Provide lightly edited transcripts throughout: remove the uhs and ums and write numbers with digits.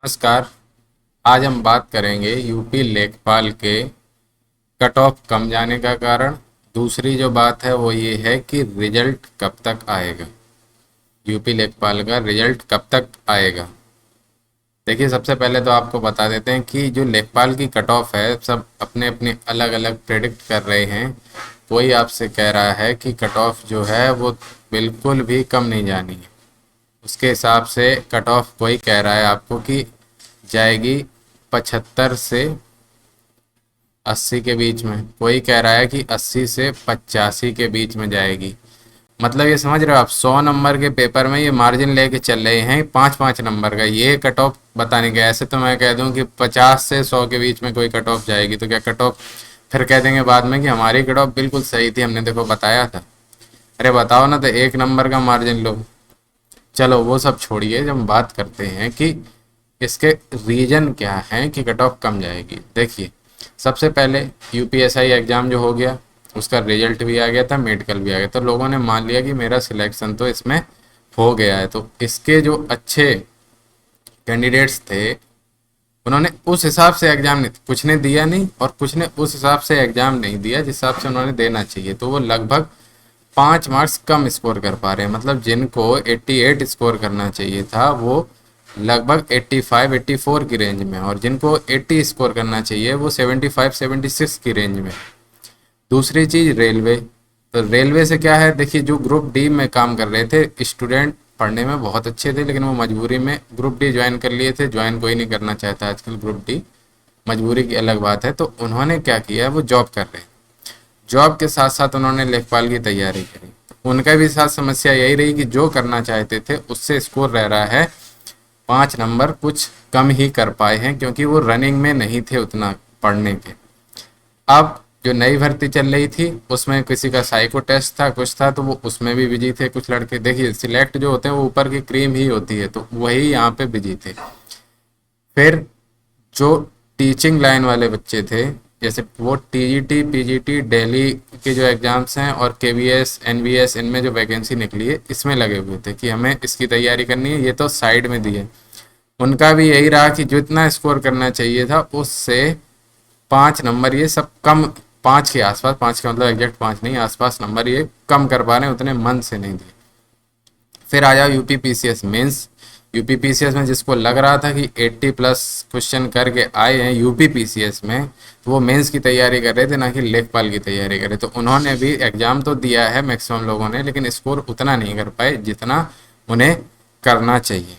नमस्कार। आज हम बात करेंगे यूपी लेखपाल के कट ऑफ कम जाने का कारण। दूसरी जो बात है वो ये है कि रिजल्ट कब तक आएगा, यूपी लेखपाल का रिजल्ट कब तक आएगा। देखिए, सबसे पहले तो आपको बता देते हैं कि जो लेखपाल की कट ऑफ है सब अपने अपने अलग अलग प्रेडिक्ट कर रहे हैं। कोई आपसे कह रहा है कि कट ऑफ जो है वो बिल्कुल भी कम नहीं जानी है। उसके हिसाब से कट ऑफ कोई कह रहा है आपको कि जाएगी 75 से 80 के बीच में, कोई कह रहा है कि 80 से 85 के बीच में जाएगी। मतलब ये समझ रहे हो आप, 100 नंबर के पेपर में ये मार्जिन लेके चल रहे हैं 5-5 नंबर का, ये कट ऑफ बताने के। ऐसे तो मैं कह दूं कि 50 से 100 के बीच में कोई कट ऑफ जाएगी तो क्या कट ऑफ फिर कह देंगे बाद में कि हमारी कट ऑफ बिल्कुल सही थी, हमने देखो बताया था। अरे बताओ ना, तो 1 नंबर का मार्जिन लो। चलो वो सब छोड़िए, जब हम बात करते हैं कि इसके रीजन क्या है कि कट ऑफ कम जाएगी। देखिए, सबसे पहले यूपीएसआई एग्ज़ाम जो हो गया उसका रिजल्ट भी आ गया था, मेडिकल भी आ गया, तो लोगों ने मान लिया कि मेरा सिलेक्शन तो इसमें हो गया है। तो इसके जो अच्छे कैंडिडेट्स थे उन्होंने उस हिसाब से एग्ज़ाम नहीं, कुछ ने दिया नहीं और कुछ ने उस हिसाब से एग्ज़ाम नहीं दिया जिस हिसाब से उन्होंने देना चाहिए, तो वो लगभग 5 मार्क्स कम स्कोर कर पा रहे हैं। मतलब जिनको 88 स्कोर करना चाहिए था वो लगभग 85-84 की रेंज में, और जिनको 80 स्कोर करना चाहिए वो 75-76 की रेंज में। दूसरी चीज़ रेलवे। तो रेलवे से क्या है, देखिए जो ग्रुप डी में काम कर रहे थे स्टूडेंट, पढ़ने में बहुत अच्छे थे लेकिन वो मजबूरी में ग्रुप डी ज्वाइन कर लिए थे। ज्वाइन कोई नहीं करना चाहता आजकल ग्रुप डी, मजबूरी की अलग बात है। तो उन्होंने क्या किया, वो जॉब कर रहे हैं, जॉब के साथ साथ उन्होंने लेखपाल की तैयारी करी। उनका भी साथ समस्या यही रही कि जो करना चाहते थे उससे स्कोर रह रहा है 5 नंबर कुछ कम ही कर पाए हैं, क्योंकि वो रनिंग में नहीं थे उतना पढ़ने के। अब जो नई भर्ती चल रही थी उसमें किसी का साइको टेस्ट था, कुछ था, तो वो उसमें भी बिजी थे कुछ लड़के। देखिए, सिलेक्ट जो होते हैं वो ऊपर की क्रीम ही होती है, तो वही यहाँ पे बिजी थे। फिर जो टीचिंग लाइन वाले बच्चे थे, जैसे वो टीजीटी पीजीटी दिल्ली के जो एग्ज़ाम्स हैं और केवीएस एनवीएस, इनमें जो वैकेंसी निकली है इसमें लगे हुए थे कि हमें इसकी तैयारी करनी है, ये तो साइड में दिए। उनका भी यही रहा कि जितना स्कोर करना चाहिए था उससे 5 नंबर ये सब कम, 5 के आसपास, 5 का मतलब एग्जैक्ट 5 नहीं, आसपास नंबर ये कम कर पा रहे हैं, उतने मन से नहीं दिए। फिर आ जाओ UP PCS mains. UP PCS में जिसको लग रहा था कि 80 प्लस क्वेश्चन करके आए हैं यूपी पीसीएस में, तो वो मेंस की तैयारी कर रहे थे ना कि लेखपाल की तैयारी कर रहे। तो उन्होंने भी एग्जाम तो दिया है मैक्सिमम लोगों ने, लेकिन स्कोर उतना नहीं कर पाए जितना उन्हें करना चाहिए।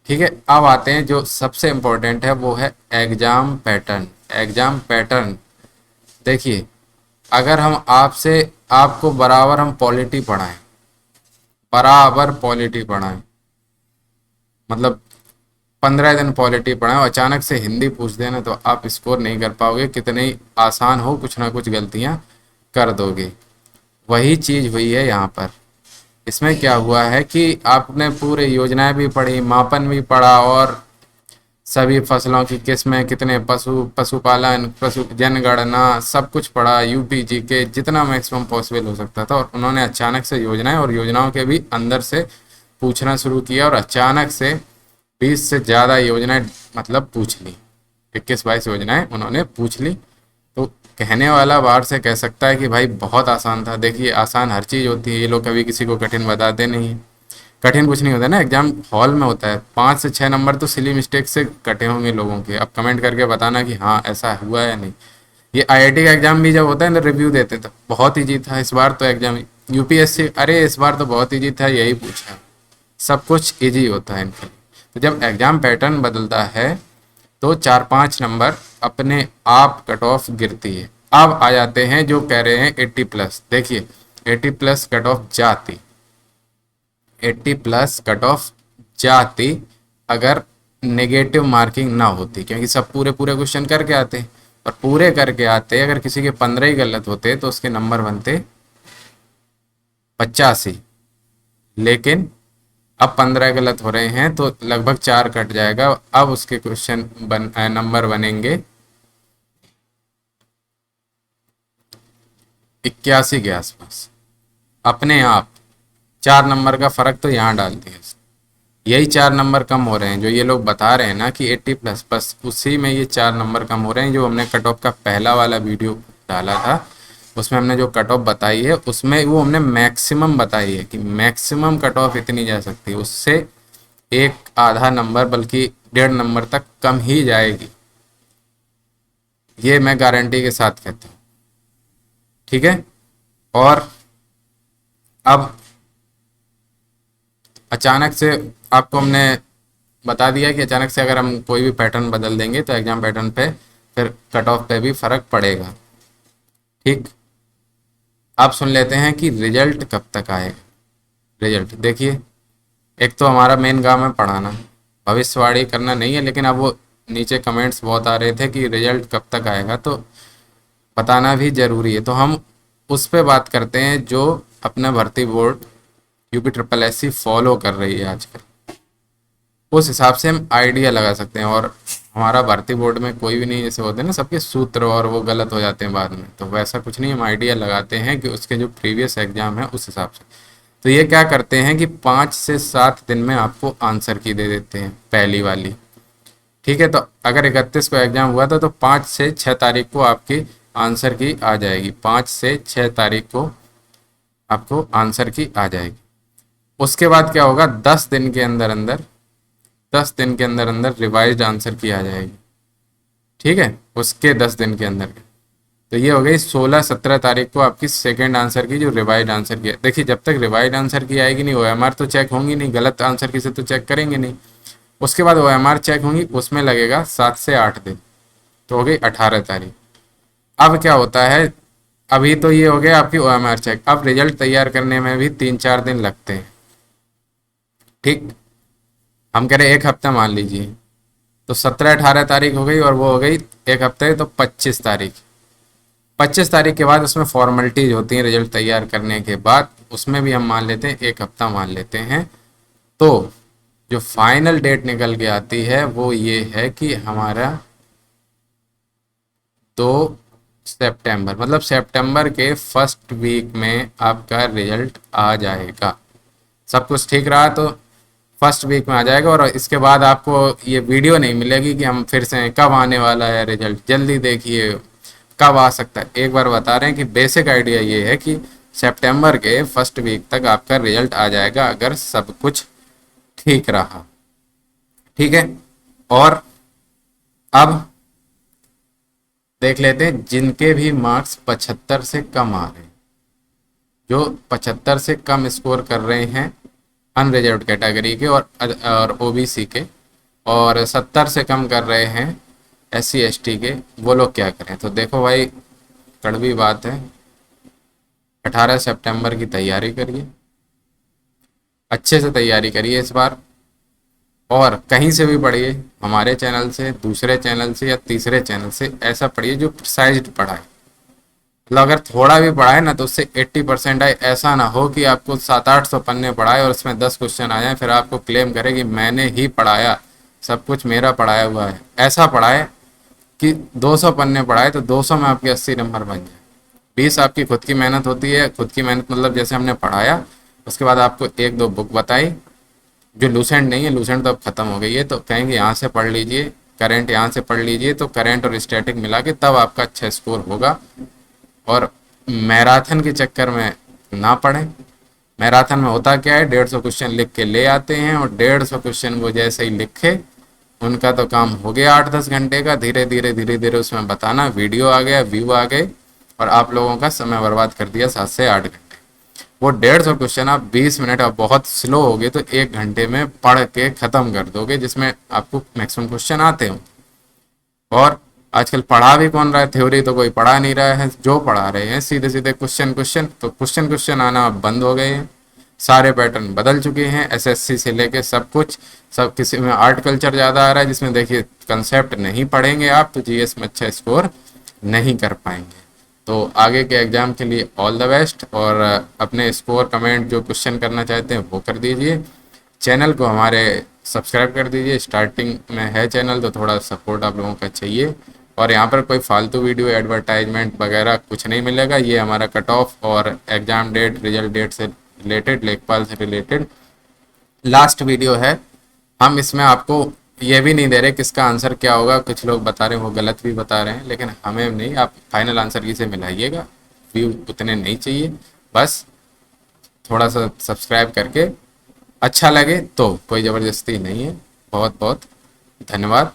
ठीक है, अब आते हैं जो सबसे इम्पोर्टेंट है, वो है एग्जाम पैटर्न। एग्जाम पैटर्न देखिए, अगर हम आपसे, आपको बराबर हम पॉलिटी पढ़ाएं, बराबर पॉलिटी पढ़ाएं, मतलब 15 दिन पॉलिटी पढ़ाएं और अचानक से हिंदी पूछ देना, तो आप स्कोर नहीं कर पाओगे, कितने ही आसान हो कुछ ना कुछ गलतियां कर दोगे। वही चीज़ हुई है यहाँ पर। इसमें क्या हुआ है कि आपने पूरे योजनाएं भी पढ़ी, मापन भी पढ़ा, और सभी फसलों की किस्में, कितने पशु, पशुपालन, पशु जनगणना, सब कुछ पढ़ा, यूपी जी के जितना मैक्सिमम पॉसिबल हो सकता था। और उन्होंने अचानक से योजनाएं और योजनाओं के भी अंदर से पूछना शुरू किया, और अचानक से 20 से ज़्यादा योजनाएं मतलब पूछ ली, 21-22 योजनाएं उन्होंने पूछ ली। तो कहने वाला बाहर से कह सकता है कि भाई बहुत आसान था। देखिए, आसान हर चीज़ होती है, ये लोग कभी किसी को कठिन बताते नहीं हैं। कठिन कुछ नहीं होता ना, एग्जाम हॉल में होता है। 5 से 6 नंबर तो सिली मिस्टेक से कटे होंगे लोगों के। अब कमेंट करके बताना कि हाँ ऐसा हुआ है या नहीं। ये आईआईटी का एग्जाम भी जब होता है ना, रिव्यू देते तो बहुत ईजी था इस बार तो एग्जाम। यूपीएससी, अरे इस बार तो बहुत ईजी था, यही पूछा। सब कुछ ईजी होता है इनके लिए। तो जब एग्जाम पैटर्न बदलता है तो 4-5 नंबर अपने आप कट ऑफ गिरती है। अब आ जाते हैं जो कह रहे हैं 80 प्लस। देखिए, 80 प्लस कट ऑफ जाती, 80 प्लस कट ऑफ जाती अगर नेगेटिव मार्किंग ना होती, क्योंकि सब पूरे पूरे क्वेश्चन करके आते, और पूरे करके आते अगर किसी के 15 ही गलत होते तो उसके नंबर बनते 85। लेकिन अब 15 गलत हो रहे हैं तो लगभग 4 कट जाएगा। अब उसके क्वेश्चन नंबर बनेंगे 81 के आसपास, अपने आप। 4 नंबर का फर्क तो यहाँ डाल दिया। यही 4 नंबर कम हो रहे हैं जो ये लोग बता रहे हैं ना कि 80+, बस उसी में ये 4 नंबर कम हो रहे हैं। जो हमने कट ऑफ का पहला वाला वीडियो डाला था उसमें हमने जो कट ऑफ बताई है उसमें वो हमने मैक्सिमम बताई है कि मैक्सिमम कट ऑफ इतनी जा सकती है, उससे एक आधा नंबर बल्कि 1.5 नंबर तक कम ही जाएगी, ये मैं गारंटी के साथ कहता हूँ। ठीक है। और अब अचानक से आपको हमने बता दिया कि अचानक से अगर हम कोई भी पैटर्न बदल देंगे तो एग्जाम पैटर्न पे फिर कट ऑफ पे भी फर्क पड़ेगा। ठीक। अब सुन लेते हैं कि रिजल्ट कब तक आएगा। रिजल्ट देखिए, एक तो हमारा मेन काम है पढ़ाना, भविष्यवाणी करना नहीं है, लेकिन अब वो नीचे कमेंट्स बहुत आ रहे थे कि रिजल्ट कब तक आएगा तो बताना भी ज़रूरी है। तो हम उस पे बात करते हैं जो अपना भर्ती बोर्ड UPSSC फॉलो कर रही है आजकल, उस हिसाब से हम आइडिया लगा सकते हैं। और हमारा भर्ती बोर्ड में कोई भी नहीं, जैसे होते हैं ना सबके सूत्र और वो गलत हो जाते हैं बाद में, तो वैसा कुछ नहीं, हम आइडिया लगाते हैं कि उसके जो प्रीवियस एग्जाम है उस हिसाब से। तो ये क्या करते हैं कि 5 से 7 दिन में आपको आंसर की दे देते हैं पहली वाली। ठीक है। तो अगर 31 को एग्जाम हुआ था तो 5 से 6 तारीख को आपकी आंसर की आ जाएगी, 5 से 6 तारीख को आपको आंसर की आ जाएगी। उसके बाद क्या होगा, 10 दिन के अंदर अंदर 10 दिन के अंदर अंदर रिवाइज्ड आंसर की आ जाएगी। ठीक है। उसके 10 दिन के अंदर। तो ये हो गई 16-17 तारीख को आपकी सेकंड आंसर की जो रिवाइज्ड आंसर की है। देखिए जब तक रिवाइज्ड आंसर की आएगी नहीं OMR तो चेक होंगी नहीं, गलत आंसर की से तो चेक करेंगे नहीं। उसके बाद OMR चेक होंगी, उसमें लगेगा 7 से 8 दिन, तो हो गई 18 तारीख। अब क्या होता है, अभी तो ये हो गया आपकी OMR चेक, अब रिजल्ट तैयार करने में भी 3-4 दिन लगते हैं। ठीक। हम कह रहे 1 हफ्ता मान लीजिए, तो 17-18 तारीख हो गई और वो हो गई 1 हफ्ते, तो 25 तारीख। 25 तारीख के बाद उसमें फॉर्मेलिटीज होती हैं रिजल्ट तैयार करने के बाद, उसमें भी हम मान लेते हैं 1 हफ्ता मान लेते हैं। तो जो फाइनल डेट निकल के आती है वो ये है कि हमारा 2 सितंबर, मतलब सितंबर के फर्स्ट वीक में आपका रिजल्ट आ जाएगा। सब कुछ ठीक रहा तो फर्स्ट वीक में आ जाएगा। और इसके बाद आपको ये वीडियो नहीं मिलेगी कि हम फिर से कब आने वाला है रिजल्ट, जल्दी देखिए कब आ सकता है। एक बार बता रहे हैं कि बेसिक आइडिया ये है कि सितंबर के फर्स्ट वीक तक आपका रिजल्ट आ जाएगा अगर सब कुछ ठीक रहा। ठीक है। और अब देख लेते हैं जिनके भी मार्क्स 75 से कम आ रहे हैं, जो 75 से कम स्कोर कर रहे हैं अनरिजर्व्ड कैटेगरी के और OBC के, और 70 से कम कर रहे हैं SC ST के, वो लोग क्या करें। तो देखो भाई, कड़वी बात है, 18 सितंबर की तैयारी करिए, अच्छे से तैयारी करिए इस बार। और कहीं से भी पढ़िए, हमारे चैनल से, दूसरे चैनल से या तीसरे चैनल से, ऐसा पढ़िए जो प्रिसाइज्ड पढ़ाए। मतलब अगर थोड़ा भी पढ़ाए ना तो उससे 80% आए, ऐसा ना हो कि आपको 700-800 पन्ने पढ़ाए और उसमें 10 क्वेश्चन आ जाए, फिर आपको क्लेम करे कि मैंने ही पढ़ाया, सब कुछ मेरा पढ़ाया हुआ है। ऐसा पढ़ाए कि 200 पन्ने पढ़ाए तो 200 में आपके 80 नंबर बन जाए। 20 आपकी खुद की मेहनत होती है, खुद की मेहनत मतलब जैसे हमने पढ़ाया, उसके बाद आपको 1-2 बुक बताई जो लूसेंट नहीं है, लूसेंट तो अब खत्म हो गई है, तो कहेंगे यहाँ से पढ़ लीजिए, करंट यहाँ से पढ़ लीजिए, तो करंट और स्टैटिक मिला के तब आपका अच्छा स्कोर होगा। और मैराथन के चक्कर में ना पढ़ें। मैराथन में होता क्या है, 150 क्वेश्चन लिख के ले आते हैं और 150 क्वेश्चन वो जैसे ही लिखे उनका तो काम हो गया 8-10 घंटे का, धीरे धीरे उसमें बताना, वीडियो आ गया, व्यू आ गए, और आप लोगों का समय बर्बाद कर दिया 7 से 8 घंटे। वो 150 क्वेश्चन आप 20 मिनट, आप बहुत स्लो हो गए तो 1 घंटे में पढ़ के ख़त्म कर दोगे, जिसमें आपको मैक्सिमम क्वेश्चन आते हो। और आजकल पढ़ा भी कौन रहा है, थ्योरी तो कोई पढ़ा नहीं रहा है, जो पढ़ा रहे हैं सीधे सीधे क्वेश्चन क्वेश्चन, तो क्वेश्चन आना अब बंद हो गए हैं, सारे पैटर्न बदल चुके हैं, SSC से लेके सब कुछ। सब किसी में आर्ट कल्चर ज़्यादा आ रहा है, जिसमें देखिए कंसेप्ट नहीं पढ़ेंगे आप तो GS में अच्छा स्कोर नहीं कर पाएंगे। तो आगे के एग्ज़ाम के लिए ऑल द बेस्ट, और अपने स्कोर कमेंट जो क्वेश्चन करना चाहते हैं वो कर दीजिए। चैनल को हमारे सब्सक्राइब कर दीजिए, स्टार्टिंग में है चैनल तो थोड़ा सपोर्ट आप लोगों का चाहिए। और यहाँ पर कोई फालतू वीडियो, एडवर्टाइजमेंट वगैरह कुछ नहीं मिलेगा। ये हमारा कट ऑफ और एग्ज़ाम डेट, रिजल्ट डेट से रिलेटेड, लेखपाल से रिलेटेड लास्ट वीडियो है, हम इसमें आपको ये भी नहीं दे रहे किसका आंसर क्या होगा, कुछ लोग बता रहे हैं वो गलत भी बता रहे हैं, लेकिन हमें नहीं, आप फाइनल आंसर किसे मिलाइएगा, व्यू उतने नहीं चाहिए, बस थोड़ा सा सब्सक्राइब करके अच्छा लगे तो, कोई ज़बरदस्ती नहीं है। बहुत बहुत धन्यवाद।